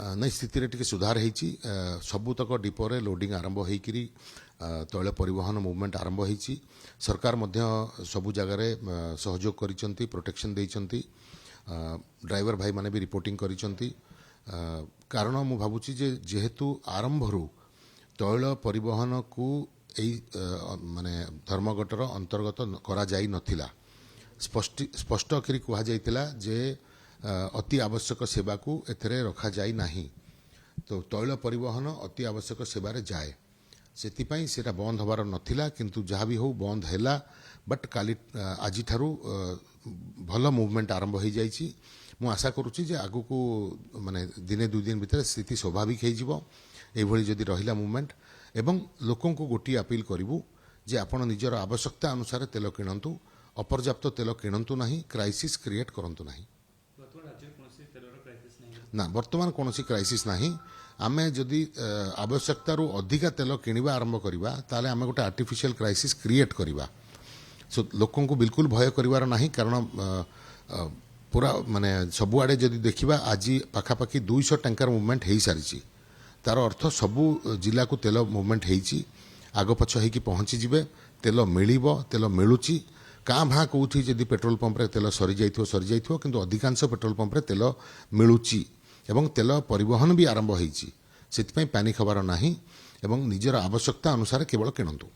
नहीं स्थिति टी सुधार होती सबुतक डिपोरे लोडिंग आरंभ होकरी तैल परिवहन मुवमेंट आरंभ होती सरकार सबु जगार सहयोग कर प्रोटेक्शन देती ड्राइवर भाई माने भी रिपोर्टिंग करिसेंती कारण मु भावुची जे जेहेतु आरंभरू तैल परिवहन को यही माने धर्मघटर अंतर्गत करा जाई नथिला स्पष्ट करी कहा जाइतिला जे अति आवश्यक सेवा को एथरे रखा जाई नाही तो तैल परिवहन अति आवश्यक सेवारे जाए सेतिपाई सेटा बंद होबार नथिला किंतु जहाँ भी हो बंद हैला बट काली आज ठारू भल मुवमेंट आरंभ हो जाइछि मु आशा करुच्ची जे आगु को माने दिने दुई दिन भितर स्थिति स्वाभाविक हो एभली जदि रहिला मुवमेंट एवं लोकों को गोटी अपील करिवु जे आपण निजर आवश्यकता अनुसार तेल किणंतु अपर्याप्त तेल किणंतु नाही क्राइसिस क्रिएट करंतु नाही ना वर्तमान कौन क्राइसिस नाही आमे जदि आवश्यकता रु अधिका तेल किनिबा आरंभ करिबा ताले आमे गोटे आर्टिफिशियल क्राइसिस क्रिएट करिबा सो लोकों को बिल्कुल भय करिवार नाही कारण पूरा माने सबुआडे जदि देखिबा आज पाखापाखि 200 टैंकर मूवमेंट हो सारी तार अर्थ सबू जिला को तेल मूवमेंट होती आग पछ होगी पहुँची जिबे तेल मिलिबो तेल मिलुची काँ भाँ कौटी जदि पेट्रोल पंप रे तेल सरी जाइथिबो किंतु अधिकांश पेट्रोल पंप रे तेल मिलुची एवं तेल परिवहन भी आरंभ होती से पैनिक हबार नाही एवं निजर आवश्यकता अनुसार केवल किणंतु।